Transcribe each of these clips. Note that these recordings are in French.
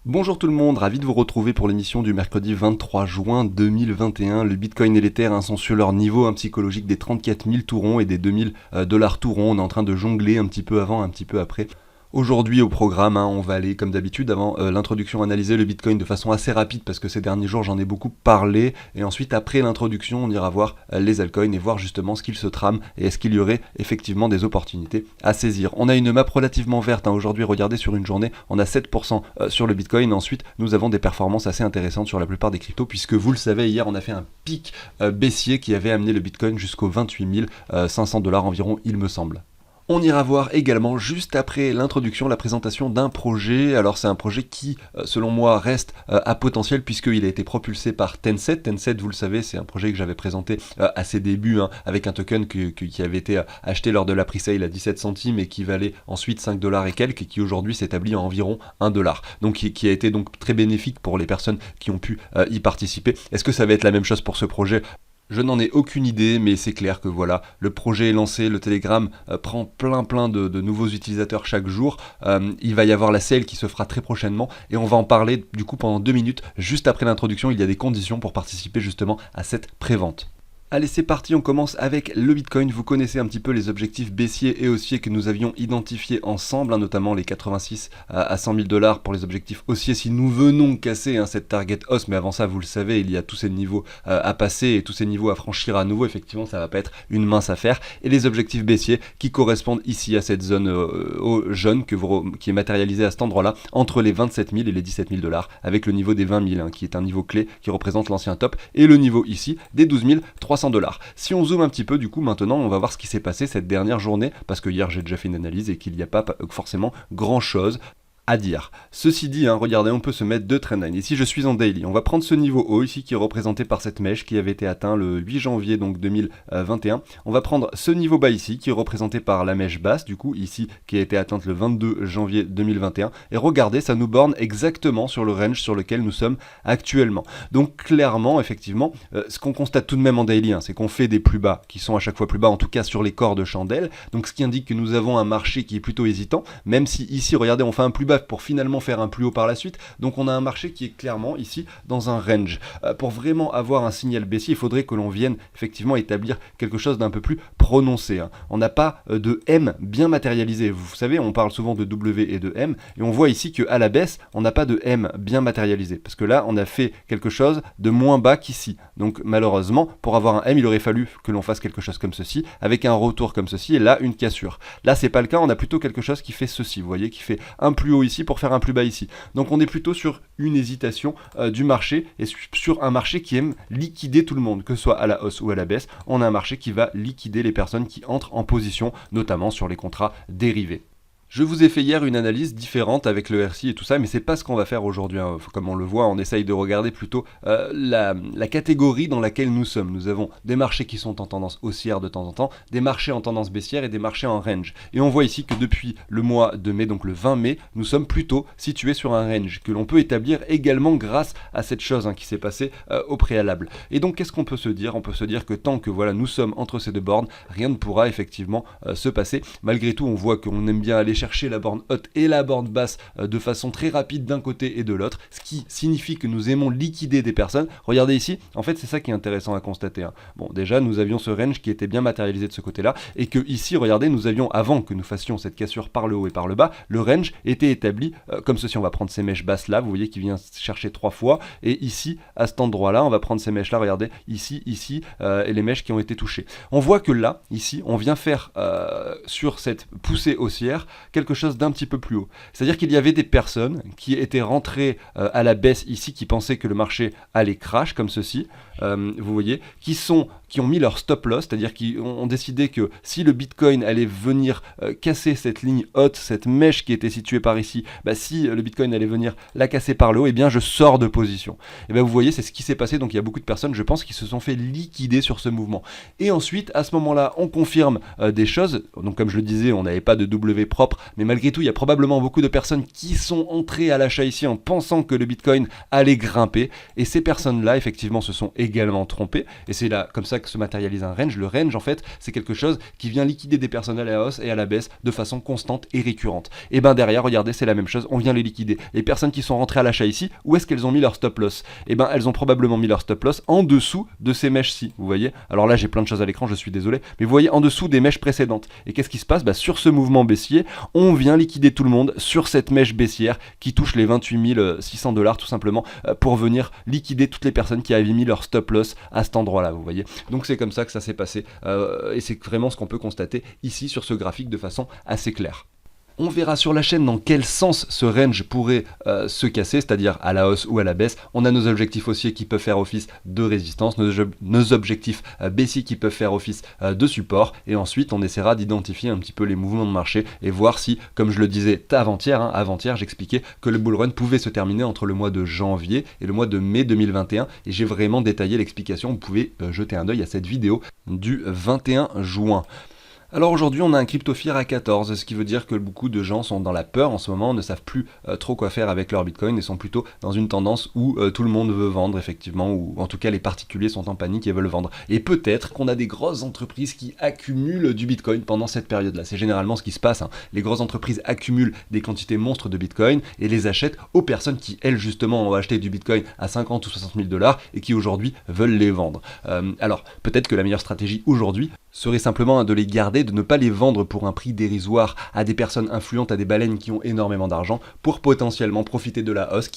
Bonjour tout le monde, ravi de vous retrouver pour l'émission du mercredi 23 juin 2021. Le Bitcoin et l'Ether sont sur leur niveau psychologique des 34 000 tout ronds et des 2000 dollars tout ronds. On est en train de jongler un petit peu avant, un petit peu après. Aujourd'hui au programme, on va aller comme d'habitude avant l'introduction analyser le Bitcoin de façon assez rapide parce que ces derniers jours j'en ai beaucoup parlé et ensuite après l'introduction on ira voir les altcoins et voir justement ce qu'il se trame et est-ce qu'il y aurait effectivement des opportunités à saisir. On a une map relativement verte aujourd'hui, regardez sur une journée on a 7% sur le Bitcoin. Ensuite nous avons des performances assez intéressantes sur la plupart des cryptos puisque vous le savez hier on a fait un pic baissier qui avait amené le Bitcoin jusqu'aux 28 500 dollars environ il me semble. On ira voir également juste après l'introduction la présentation d'un projet. Alors c'est un projet qui selon moi reste à potentiel puisqu'il a été propulsé par Tencent. Tencent vous le savez c'est un projet que j'avais présenté à ses débuts avec un token qui avait été acheté lors de la pre-sale à 17 centimes et qui valait ensuite 5 dollars et quelques et qui aujourd'hui s'établit à environ 1 dollar. Donc qui a été donc très bénéfique pour les personnes qui ont pu y participer. Est-ce que ça va être la même chose pour ce projet ? Je n'en ai aucune idée, mais c'est clair que voilà, le projet est lancé, le Telegram prend plein de nouveaux utilisateurs chaque jour. Il va y avoir la sale qui se fera très prochainement et on va en parler du coup pendant 2 minutes. Juste après l'introduction, il y a des conditions pour participer justement à cette prévente. Allez c'est parti, on commence avec le Bitcoin. Vous connaissez un petit peu les objectifs baissiers et haussiers que nous avions identifiés ensemble, notamment les 86 à 100 000 dollars pour les objectifs haussiers si nous venons casser cette target hausse, mais avant ça vous le savez il y a tous ces niveaux à passer et tous ces niveaux à franchir à nouveau, effectivement ça va pas être une mince affaire, et les objectifs baissiers qui correspondent ici à cette zone au jaune qui est matérialisée à cet endroit là entre les 27 000 et les 17 000 dollars avec le niveau des 20 000 qui est un niveau clé qui représente l'ancien top et le niveau ici des 12 300 dollars. Si on zoome un petit peu du coup maintenant on va voir ce qui s'est passé cette dernière journée parce que hier j'ai déjà fait une analyse et qu'il n'y a pas forcément grand chose à dire. Ceci dit, regardez, on peut se mettre deux trendlines. Ici, je suis en daily. On va prendre ce niveau haut ici qui est représenté par cette mèche qui avait été atteint le 8 janvier donc 2021. On va prendre ce niveau bas ici qui est représenté par la mèche basse du coup ici qui a été atteinte le 22 janvier 2021. Et regardez, ça nous borne exactement sur le range sur lequel nous sommes actuellement. Donc clairement, effectivement, ce qu'on constate tout de même en daily, c'est qu'on fait des plus bas qui sont à chaque fois plus bas, en tout cas sur les corps de chandelle. Donc ce qui indique que nous avons un marché qui est plutôt hésitant, même si ici, regardez, on fait un plus bas pour finalement faire un plus haut par la suite. Donc on a un marché qui est clairement ici dans un range. Pour vraiment avoir un signal baissier, il faudrait que l'on vienne effectivement établir quelque chose d'un peu plus prononcé. On n'a pas de M bien matérialisé. Vous savez, on parle souvent de W et de M, et on voit ici qu'à la baisse, on n'a pas de M bien matérialisé. Parce que là, on a fait quelque chose de moins bas qu'ici. Donc malheureusement, pour avoir un M, il aurait fallu que l'on fasse quelque chose comme ceci, avec un retour comme ceci, et là, une cassure. Là, c'est pas le cas, on a plutôt quelque chose qui fait ceci, vous voyez, qui fait un plus haut ici pour faire un plus bas ici. Donc on est plutôt sur une hésitation du marché et sur un marché qui aime liquider tout le monde, que ce soit à la hausse ou à la baisse. On a un marché qui va liquider les personnes qui entrent en position, notamment sur les contrats dérivés. Je vous ai fait hier une analyse différente avec le RSI et tout ça, mais c'est pas ce qu'on va faire aujourd'hui. Comme on le voit, on essaye de regarder plutôt la catégorie dans laquelle nous sommes. Nous avons des marchés qui sont en tendance haussière de temps en temps, des marchés en tendance baissière et des marchés en range. Et on voit ici que depuis le mois de mai, donc le 20 mai, nous sommes plutôt situés sur un range que l'on peut établir également grâce à cette chose qui s'est passée au préalable. Et donc qu'est-ce qu'on peut se dire ? On peut se dire que tant que voilà nous sommes entre ces deux bornes, rien ne pourra effectivement se passer. Malgré tout, on voit qu'on aime bien aller chercher la borne haute et la borne basse de façon très rapide d'un côté et de l'autre, ce qui signifie que nous aimons liquider des personnes. Regardez ici, en fait c'est ça qui est intéressant à constater. Bon, déjà nous avions ce range qui était bien matérialisé de ce côté-là, et que ici, regardez, nous avions, avant que nous fassions cette cassure par le haut et par le bas, le range était établi comme ceci. On va prendre ces mèches basses là, vous voyez qui vient chercher 3 fois, et ici, à cet endroit-là, on va prendre ces mèches là, regardez, ici, et les mèches qui ont été touchées. On voit que là, ici, on vient faire sur cette poussée haussière quelque chose d'un petit peu plus haut. C'est-à-dire qu'il y avait des personnes qui étaient rentrées à la baisse ici, qui pensaient que le marché allait crash comme ceci, vous voyez, qui ont mis leur stop loss, c'est-à-dire qui ont décidé que si le Bitcoin allait venir casser cette ligne haute, cette mèche qui était située par ici, si le Bitcoin allait venir la casser par le haut, je sors de position. Et vous voyez, c'est ce qui s'est passé. Donc il y a beaucoup de personnes, je pense, qui se sont fait liquider sur ce mouvement. Et ensuite, à ce moment-là, on confirme des choses. Donc comme je le disais, on n'avait pas de W propre mais malgré tout il y a probablement beaucoup de personnes qui sont entrées à l'achat ici en pensant que le Bitcoin allait grimper, et ces personnes-là effectivement se sont également trompées, et c'est là comme ça que se matérialise un range. Le range en fait c'est quelque chose qui vient liquider des personnes à la hausse et à la baisse de façon constante et récurrente. Et ben derrière, regardez, c'est la même chose, on vient les liquider. Les personnes qui sont rentrées à l'achat ici, où est-ce qu'elles ont mis leur stop loss? Et ben elles ont probablement mis leur stop loss en dessous de ces mèches-ci, vous voyez. Alors là j'ai plein de choses à l'écran, je suis désolé, mais vous voyez en dessous des mèches précédentes. Et qu'est-ce qui se passe? Sur ce mouvement baissier, on vient liquider tout le monde sur cette mèche baissière qui touche les 28 600 $ tout simplement, pour venir liquider toutes les personnes qui avaient mis leur stop loss à cet endroit-là, vous voyez. Donc c'est comme ça que ça s'est passé, et c'est vraiment ce qu'on peut constater ici sur ce graphique de façon assez claire. On verra sur la chaîne dans quel sens ce range pourrait se casser, c'est-à-dire à la hausse ou à la baisse. On a nos objectifs haussiers qui peuvent faire office de résistance, nos objectifs baissiers qui peuvent faire office de support, et ensuite on essaiera d'identifier un petit peu les mouvements de marché et voir si, comme je le disais avant-hier, j'expliquais que le bull run pouvait se terminer entre le mois de janvier et le mois de mai 2021, et j'ai vraiment détaillé l'explication. Vous pouvez jeter un œil à cette vidéo du 21 juin. Alors aujourd'hui on a un crypto fear à 14, ce qui veut dire que beaucoup de gens sont dans la peur en ce moment, ne savent plus trop quoi faire avec leur bitcoin et sont plutôt dans une tendance où tout le monde veut vendre effectivement, ou en tout cas les particuliers sont en panique et veulent vendre. Et peut-être qu'on a des grosses entreprises qui accumulent du bitcoin pendant cette période-là. C'est généralement ce qui se passe, hein. Les grosses entreprises accumulent des quantités monstres de bitcoin et les achètent aux personnes qui, elles justement, ont acheté du bitcoin à 50 ou 60 000 $ et qui aujourd'hui veulent les vendre. Alors peut-être que la meilleure stratégie aujourd'hui serait simplement de les garder, de ne pas les vendre pour un prix dérisoire à des personnes influentes, à des baleines qui ont énormément d'argent, pour potentiellement profiter de la hausse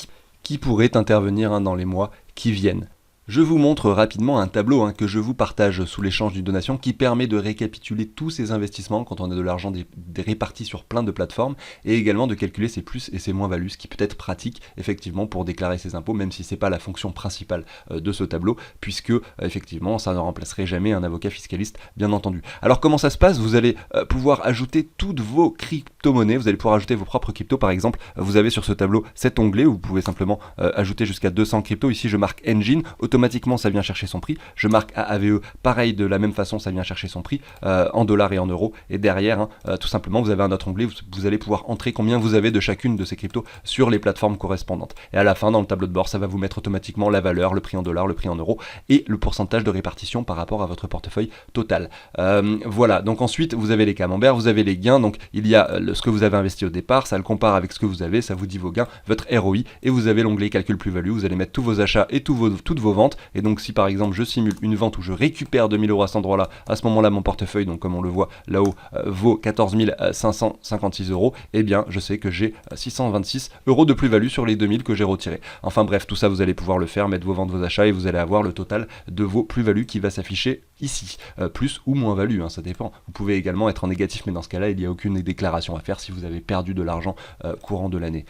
qui pourrait intervenir dans les mois qui viennent. Je vous montre rapidement un tableau que je vous partage sous l'échange d'une donation qui permet de récapituler tous ces investissements quand on a de l'argent réparti sur plein de plateformes, et également de calculer ses plus et ses moins-values, ce qui peut être pratique effectivement pour déclarer ses impôts, même si c'est pas la fonction principale de ce tableau, puisque effectivement ça ne remplacerait jamais un avocat fiscaliste bien entendu. Alors comment ça se passe? Vous allez pouvoir ajouter toutes vos crypto-monnaies, vous allez pouvoir ajouter vos propres cryptos. Par exemple, vous avez sur ce tableau cet onglet où vous pouvez simplement ajouter jusqu'à 200 cryptos. Ici je marque Engine, automatiquement ça vient chercher son prix. Je marque AAVE, pareil, de la même façon ça vient chercher son prix en dollars et en euros, et derrière tout simplement vous avez un autre onglet, vous allez pouvoir entrer combien vous avez de chacune de ces cryptos sur les plateformes correspondantes, et à la fin dans le tableau de bord ça va vous mettre automatiquement la valeur, le prix en dollars, le prix en euros et le pourcentage de répartition par rapport à votre portefeuille total. Voilà, donc ensuite vous avez les camemberts, vous avez les gains, donc il y a ce que vous avez investi au départ, ça le compare avec ce que vous avez, ça vous dit vos gains, votre ROI, et vous avez l'onglet calcul plus-value, vous allez mettre tous vos achats et toutes vos ventes. Et donc si par exemple je simule une vente où je récupère 2000 € à cet endroit-là, à ce moment-là mon portefeuille, donc comme on le voit là-haut, vaut 14 556 €, et bien je sais que j'ai 626 € de plus-value sur les 2000 que j'ai retirés. Enfin bref, tout ça vous allez pouvoir le faire, mettre vos ventes, vos achats, et vous allez avoir le total de vos plus-values qui va s'afficher ici. Plus ou moins value, ça dépend. Vous pouvez également être en négatif, mais dans ce cas-là il n'y a aucune déclaration à faire si vous avez perdu de l'argent courant de l'année.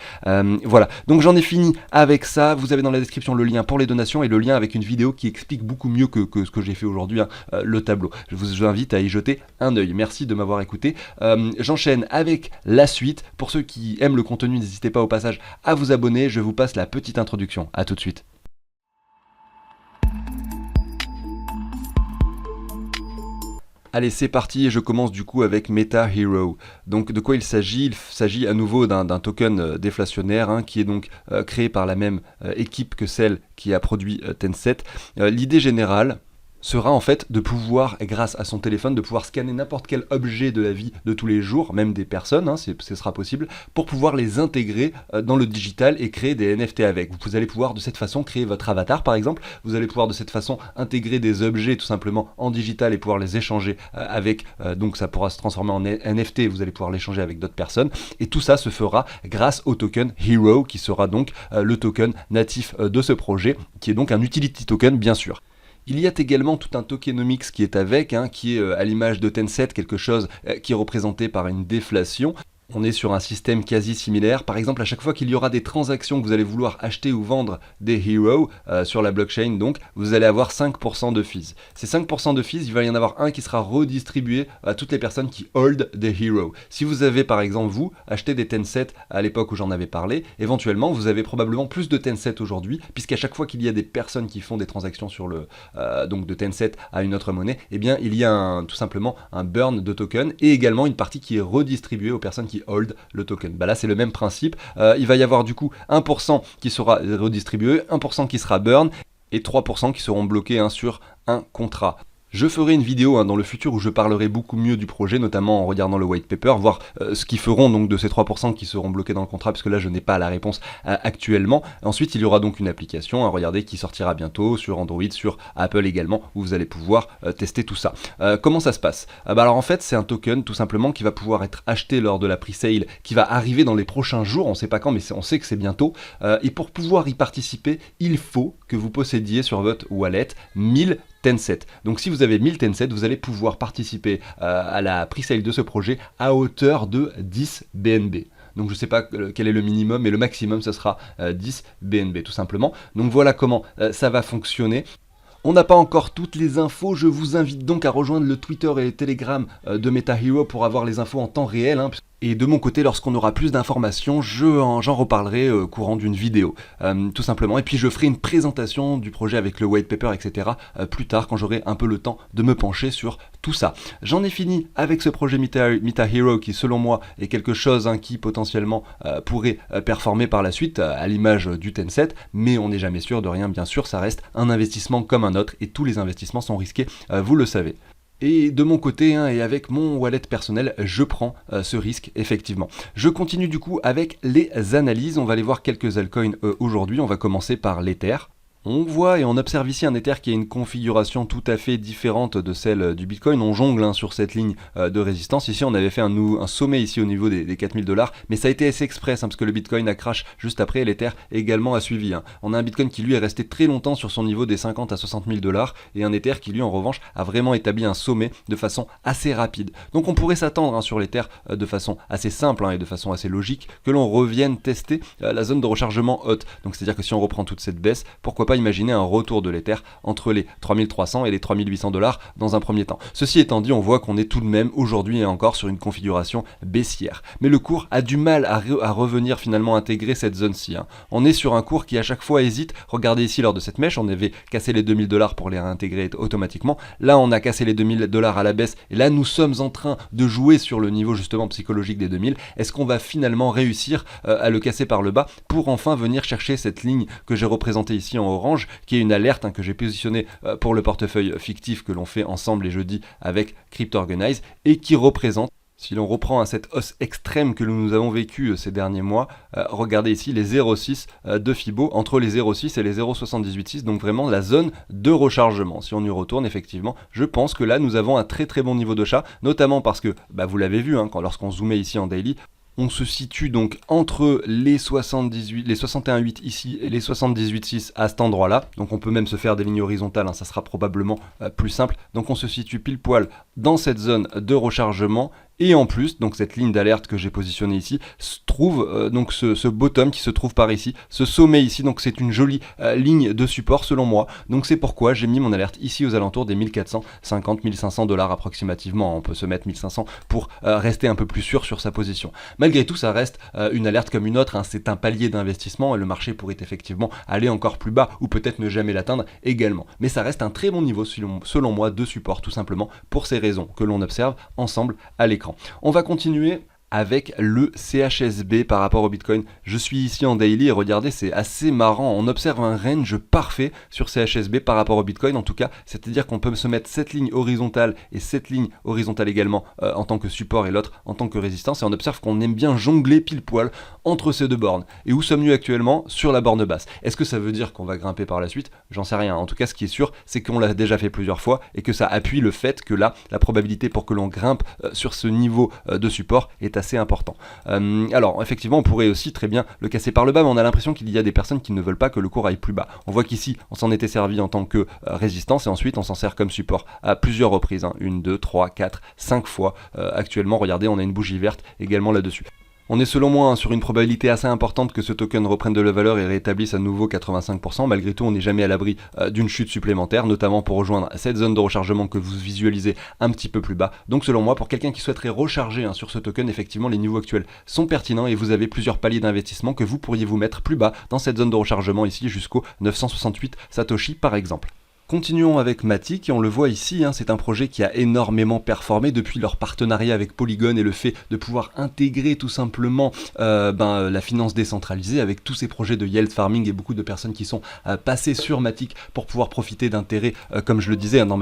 Voilà, donc j'en ai fini avec ça. Vous avez dans la description le lien pour les donations et le lien avec une vidéo qui explique beaucoup mieux que ce que j'ai fait aujourd'hui, le tableau. Je vous invite à y jeter un œil. Merci de m'avoir écouté. J'enchaîne avec la suite. Pour ceux qui aiment le contenu, n'hésitez pas au passage à vous abonner. Je vous passe la petite introduction. À tout de suite. Allez, c'est parti, et je commence du coup avec Meta Hero. Donc de quoi il s'agit? Il s'agit à nouveau d'un token déflationnaire qui est donc créé par la même équipe que celle qui a produit Tencent. L'idée générale sera en fait de pouvoir, grâce à son téléphone, de pouvoir scanner n'importe quel objet de la vie de tous les jours, même des personnes, ce sera possible, pour pouvoir les intégrer dans le digital et créer des NFT avec. Vous allez pouvoir de cette façon créer votre avatar par exemple, vous allez pouvoir de cette façon intégrer des objets tout simplement en digital et pouvoir les échanger avec, donc ça pourra se transformer en NFT, vous allez pouvoir l'échanger avec d'autres personnes, et tout ça se fera grâce au token Hero, qui sera donc le token natif de ce projet, qui est donc un utility token bien sûr. Il y a également tout un tokenomics qui est avec, qui est à l'image de Tencent, quelque chose qui est représenté par une déflation. On est sur un système quasi similaire. Par exemple, à chaque fois qu'il y aura des transactions que vous allez vouloir acheter ou vendre des Hero sur la blockchain, donc vous allez avoir 5% de fees. Ces 5% de fees, il va y en avoir un qui sera redistribué à toutes les personnes qui hold des Hero. Si vous avez par exemple vous acheté des Tencent à l'époque où j'en avais parlé, éventuellement vous avez probablement plus de Tencent aujourd'hui, puisqu'à chaque fois qu'il y a des personnes qui font des transactions sur le donc de Tencent à une autre monnaie, eh bien il y a tout simplement un burn de token, et également une partie qui est redistribuée aux personnes qui qui hold le token. Bah là c'est le même principe, il va y avoir du coup 1% qui sera redistribué, 1% qui sera burn, et 3% qui seront bloqués sur un contrat. Je ferai une vidéo dans le futur où je parlerai beaucoup mieux du projet, notamment en regardant le white paper, voir ce qu'ils feront donc de ces 3% qui seront bloqués dans le contrat, parce que là je n'ai pas la réponse actuellement. Ensuite il y aura donc une application, regardez, qui sortira bientôt sur Android, sur Apple également, où vous allez pouvoir tester tout ça. Comment ça se passe? Alors en fait c'est un token tout simplement qui va pouvoir être acheté lors de la pre-sale, qui va arriver dans les prochains jours, on ne sait pas quand mais on sait que c'est bientôt, et pour pouvoir y participer, il faut que vous possédiez sur votre wallet 1000 Tencent. Donc si vous avez 1000 Tencent, vous allez pouvoir participer à la pre-sale de ce projet à hauteur de 10 BNB. Donc je ne sais pas quel est le minimum, mais le maximum ce sera 10 BNB tout simplement. Donc voilà comment ça va fonctionner. On n'a pas encore toutes les infos, je vous invite donc à rejoindre le Twitter et le Telegram de MetaHero pour avoir les infos en temps réel. Et de mon côté, lorsqu'on aura plus d'informations, j'en reparlerai courant d'une vidéo, tout simplement. Et puis je ferai une présentation du projet avec le white paper, etc. Plus tard, quand j'aurai un peu le temps de me pencher sur tout ça. J'en ai fini avec ce projet MetaHero qui, selon moi, est quelque chose qui potentiellement pourrait performer par la suite, à l'image du Tencent, mais on n'est jamais sûr de rien, bien sûr, ça reste un investissement comme un autre, et tous les investissements sont risqués, vous le savez. Et de mon côté, et avec mon wallet personnel, je prends ce risque, effectivement. Je continue du coup avec les analyses. On va aller voir quelques altcoins aujourd'hui. On va commencer par l'Ether. On voit et on observe ici un Ether qui a une configuration tout à fait différente de celle du Bitcoin. On jongle sur cette ligne de résistance. Ici, on avait fait un sommet ici au niveau des 4000 $, mais ça a été assez express parce que le Bitcoin a crash juste après et l'Ether également a suivi. On a un Bitcoin qui lui est resté très longtemps sur son niveau des 50 à 60 000 $ et un Ether qui lui en revanche a vraiment établi un sommet de façon assez rapide. Donc on pourrait s'attendre sur l'Ether de façon assez simple et de façon assez logique que l'on revienne tester la zone de rechargement haute. Donc c'est-à-dire que si on reprend toute cette baisse, pourquoi pas imaginer un retour de l'Ether entre les 3300 et les 3800 $ dans un premier temps. Ceci étant dit, on voit qu'on est tout de même aujourd'hui et encore sur une configuration baissière. Mais le cours a du mal à revenir finalement intégrer cette zone-ci. On est sur un cours qui à chaque fois hésite. Regardez ici lors de cette mèche, on avait cassé les 2000 $ pour les réintégrer automatiquement. Là on a cassé les 2000 $ à la baisse et là nous sommes en train de jouer sur le niveau justement psychologique des 2000. Est-ce qu'on va finalement réussir à le casser par le bas pour enfin venir chercher cette ligne que j'ai représentée ici en orange, qui est une alerte que j'ai positionnée pour le portefeuille fictif que l'on fait ensemble les jeudis avec CryptoOrganize et qui représente, si l'on reprend cette hausse extrême que nous avons vécue ces derniers mois, regardez ici les 0,6 de Fibo, entre les 0,6 et les 0,786, donc vraiment la zone de rechargement. Si on y retourne, effectivement, je pense que là nous avons un très très bon niveau d'achat, notamment parce que, vous l'avez vu, lorsqu'on zoomait ici en daily, on se situe donc entre les 61,8 ici et les 78,6 à cet endroit-là. Donc on peut même se faire des lignes horizontales, ça sera probablement plus simple. Donc on se situe pile poil dans cette zone de rechargement. Et en plus, donc cette ligne d'alerte que j'ai positionnée ici, se trouve donc ce bottom qui se trouve par ici, ce sommet ici, donc c'est une jolie ligne de support selon moi. Donc c'est pourquoi j'ai mis mon alerte ici aux alentours des 1450-1500 $ approximativement. On peut se mettre 1500 pour rester un peu plus sûr sur sa position. Malgré tout, ça reste une alerte comme une autre, c'est un palier d'investissement et le marché pourrait effectivement aller encore plus bas ou peut-être ne jamais l'atteindre également. Mais ça reste un très bon niveau selon moi de support, tout simplement pour ces raisons que l'on observe ensemble à l'écran. On va continuer avec le CHSB par rapport au Bitcoin. Je suis ici en daily et regardez, c'est assez marrant. On observe un range parfait sur CHSB par rapport au Bitcoin en tout cas, c'est-à-dire qu'on peut se mettre cette ligne horizontale et cette ligne horizontale également en tant que support et l'autre en tant que résistance et on observe qu'on aime bien jongler pile poil entre ces deux bornes. Et où sommes-nous actuellement? Sur la borne basse. Est-ce que ça veut dire qu'on va grimper par la suite? J'en sais rien. En tout cas, ce qui est sûr, c'est qu'on l'a déjà fait plusieurs fois et que ça appuie le fait que là, la probabilité pour que l'on grimpe sur ce niveau de support est assez important. Alors effectivement on pourrait aussi très bien le casser par le bas, mais on a l'impression qu'il y a des personnes qui ne veulent pas que le cours aille plus bas. On voit qu'ici on s'en était servi en tant que résistance et ensuite on s'en sert comme support à plusieurs reprises, 1, 2, 3, 4, 5 fois actuellement. Regardez, on a une bougie verte également là-dessus. On est selon moi sur une probabilité assez importante que ce token reprenne de la valeur et rétablisse à nouveau 85%. Malgré tout, on n'est jamais à l'abri d'une chute supplémentaire, notamment pour rejoindre cette zone de rechargement que vous visualisez un petit peu plus bas. Donc selon moi, pour quelqu'un qui souhaiterait recharger sur ce token, effectivement, les niveaux actuels sont pertinents et vous avez plusieurs paliers d'investissement que vous pourriez vous mettre plus bas dans cette zone de rechargement ici jusqu'au 968 Satoshi par exemple. Continuons avec Matic, et on le voit ici, c'est un projet qui a énormément performé depuis leur partenariat avec Polygon et le fait de pouvoir intégrer tout simplement la finance décentralisée avec tous ces projets de yield farming et beaucoup de personnes qui sont passées sur Matic pour pouvoir profiter d'intérêts, comme je le disais dans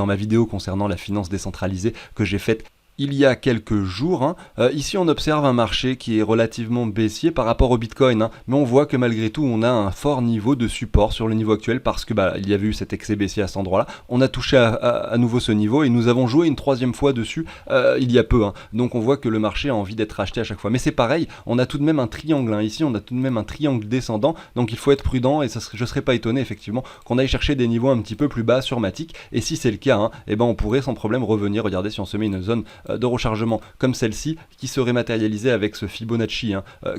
ma vidéo concernant la finance décentralisée que j'ai faite il y a quelques jours. Ici on observe un marché qui est relativement baissier par rapport au Bitcoin, mais on voit que malgré tout on a un fort niveau de support sur le niveau actuel parce que il y avait eu cet excès baissier à cet endroit là, on a touché à nouveau ce niveau et nous avons joué une troisième fois dessus il y a peu, donc on voit que le marché a envie d'être racheté à chaque fois, mais c'est pareil, on a tout de même un triangle, ici on a tout de même un triangle descendant, donc il faut être prudent et je serais pas étonné effectivement qu'on aille chercher des niveaux un petit peu plus bas sur Matic, et si c'est le cas, on pourrait sans problème revenir. Regardez, si on se met une zone de rechargement comme celle-ci qui serait matérialisée avec ce Fibonacci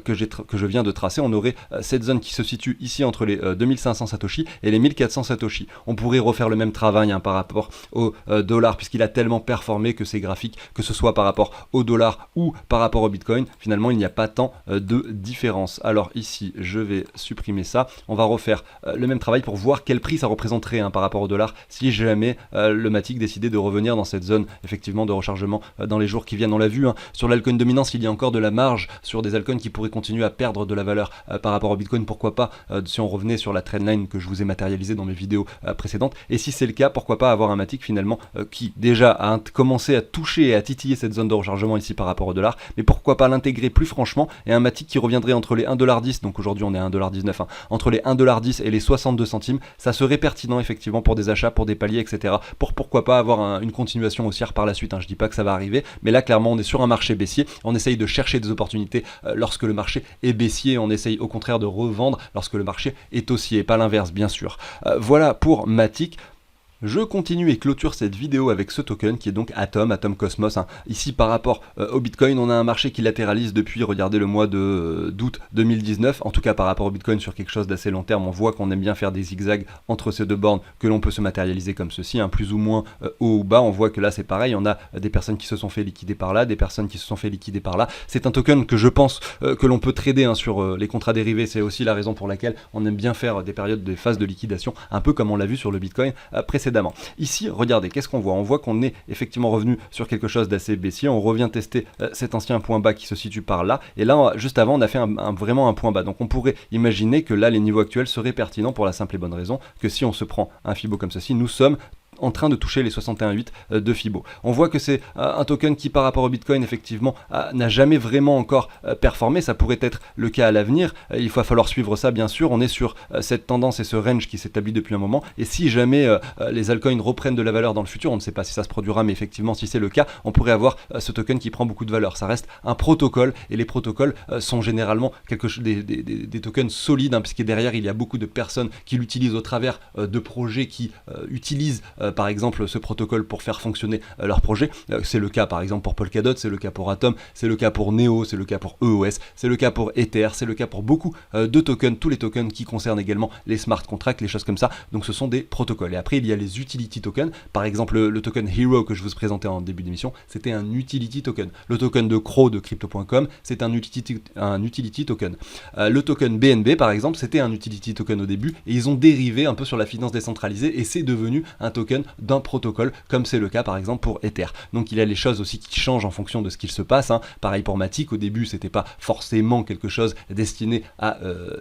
que je viens de tracer, on aurait cette zone qui se situe ici entre les 2500 Satoshi et les 1400 Satoshi. On pourrait refaire le même travail par rapport au dollar puisqu'il a tellement performé que ces graphiques, que ce soit par rapport au dollar ou par rapport au Bitcoin, finalement il n'y a pas tant de différence. Alors ici je vais supprimer ça, on va refaire le même travail pour voir quel prix ça représenterait par rapport au dollar si jamais le Matic décidait de revenir dans cette zone effectivement de rechargement dans les jours qui viennent. On l'a vu, sur l'altcoin dominance, il y a encore de la marge sur des altcoins qui pourraient continuer à perdre de la valeur par rapport au Bitcoin. Pourquoi pas, si on revenait sur la trendline que je vous ai matérialisée dans mes vidéos précédentes. Et si c'est le cas, pourquoi pas avoir un Matic finalement qui déjà a commencé à toucher et à titiller cette zone de rechargement ici par rapport au dollar, mais pourquoi pas l'intégrer plus franchement, et un Matic qui reviendrait entre les 1,10$, donc aujourd'hui on est à 1,19$, entre les 1,10$ et les 62 centimes, ça serait pertinent effectivement pour des achats, pour des paliers, etc. Pourquoi pas avoir une continuation haussière par la suite, je dis pas que ça va arriver, mais là clairement on est sur un marché baissier, on essaye de chercher des opportunités lorsque le marché est baissier, on essaye au contraire de revendre lorsque le marché est haussier, et pas l'inverse bien sûr. Voilà pour Matic. Je continue et clôture cette vidéo avec ce token qui est donc Atom Cosmos. Ici par rapport au Bitcoin, on a un marché qui latéralise depuis, regardez, le mois d'août 2019. En tout cas par rapport au Bitcoin sur quelque chose d'assez long terme, on voit qu'on aime bien faire des zigzags entre ces deux bornes que l'on peut se matérialiser comme ceci, plus ou moins haut ou bas. On voit que là c'est pareil, on a des personnes qui se sont fait liquider par là, des personnes qui se sont fait liquider par là. C'est un token que je pense que l'on peut trader sur les contrats dérivés. C'est aussi la raison pour laquelle on aime bien faire des périodes, des phases de liquidation, un peu comme on l'a vu sur le Bitcoin précédemment. Ici, regardez, qu'est-ce qu'on voit? On voit qu'on est effectivement revenu sur quelque chose d'assez baissier. On revient tester cet ancien point bas qui se situe par là. Et là, juste avant, on a fait vraiment un point bas. Donc on pourrait imaginer que là, les niveaux actuels seraient pertinents pour la simple et bonne raison que si on se prend un Fibo comme ceci, nous sommes en train de toucher les 61,8 de Fibo. On voit que c'est un token qui par rapport au Bitcoin effectivement n'a jamais vraiment encore performé. Ça pourrait être le cas à l'avenir, il va falloir suivre ça bien sûr. On est sur cette tendance et ce range qui s'établit depuis un moment, et si jamais les altcoins reprennent de la valeur dans le futur, on ne sait pas si ça se produira, mais effectivement si c'est le cas, on pourrait avoir ce token qui prend beaucoup de valeur. Ça reste un protocole, et les protocoles sont généralement des tokens solides, puisque derrière il y a beaucoup de personnes qui l'utilisent au travers de projets qui utilisent par exemple ce protocole pour faire fonctionner leur projet. C'est le cas par exemple pour Polkadot, c'est le cas pour Atom, c'est le cas pour Neo, c'est le cas pour EOS, c'est le cas pour Ether, c'est le cas pour beaucoup de tokens, tous les tokens qui concernent également les smart contracts, les choses comme ça. Donc ce sont des protocoles. Et après il y a les utility tokens, par exemple le token Hero que je vous présentais en début d'émission, c'était un utility token. Le token de Crow de Crypto.com, c'est un utility token. Le token BNB par exemple, c'était un utility token au début, et ils ont dérivé un peu sur la finance décentralisée, et c'est devenu un token d'un protocole, comme c'est le cas par exemple pour Ether. Donc il y a les choses aussi qui changent en fonction de ce qu'il se passe. Pareil pour Matic, au début c'était pas forcément quelque chose destiné à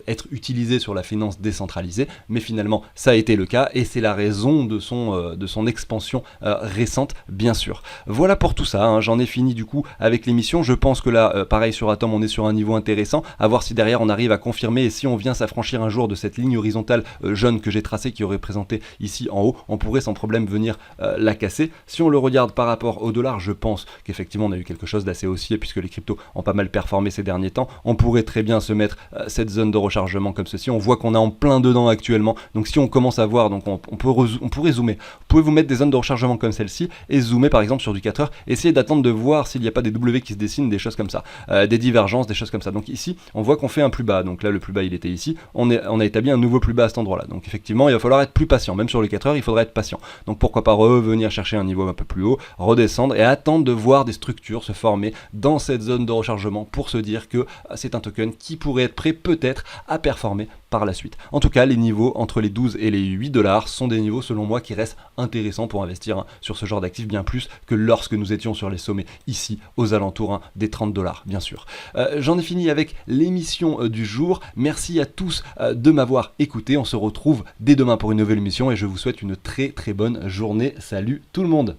être utilisé sur la finance décentralisée, mais finalement ça a été le cas, et c'est la raison de son expansion récente bien sûr. Voilà pour tout ça, j'en ai fini du coup avec l'émission. Je pense que là pareil sur Atom on est sur un niveau intéressant, à voir si derrière on arrive à confirmer, et si on vient s'affranchir un jour de cette ligne horizontale jaune que j'ai tracée qui aurait présenté ici en haut, on pourrait sans problème venir la casser. Si on le regarde par rapport au dollar, je pense qu'effectivement on a eu quelque chose d'assez haussier puisque les cryptos ont pas mal performé ces derniers temps. On pourrait très bien se mettre cette zone de rechargement comme ceci. On voit qu'on est en plein dedans actuellement, donc si on commence à voir, donc on pourrait zoomer. Vous pouvez vous mettre des zones de rechargement comme celle-ci et zoomer par exemple sur du 4 heures, essayer d'attendre de voir s'il n'y a pas des W qui se dessinent, des choses comme ça, des divergences, des choses comme ça. Donc ici on voit qu'on fait un plus bas, donc là le plus bas il était ici, on a établi un nouveau plus bas à cet endroit là, donc effectivement il va falloir être plus patient, même sur les 4 heures il faudra être patient. Donc pourquoi pas revenir chercher un niveau un peu plus haut, redescendre et attendre de voir des structures se former dans cette zone de rechargement pour se dire que c'est un token qui pourrait être prêt peut-être à performer par la suite. En tout cas, les niveaux entre les 12 et les 8 dollars sont des niveaux selon moi qui restent intéressants pour investir sur ce genre d'actifs, bien plus que lorsque nous étions sur les sommets ici aux alentours des 30 dollars bien sûr. J'en ai fini avec l'émission du jour. Merci à tous de m'avoir écouté. On se retrouve dès demain pour une nouvelle émission et je vous souhaite une très très bonne journée. Salut tout le monde.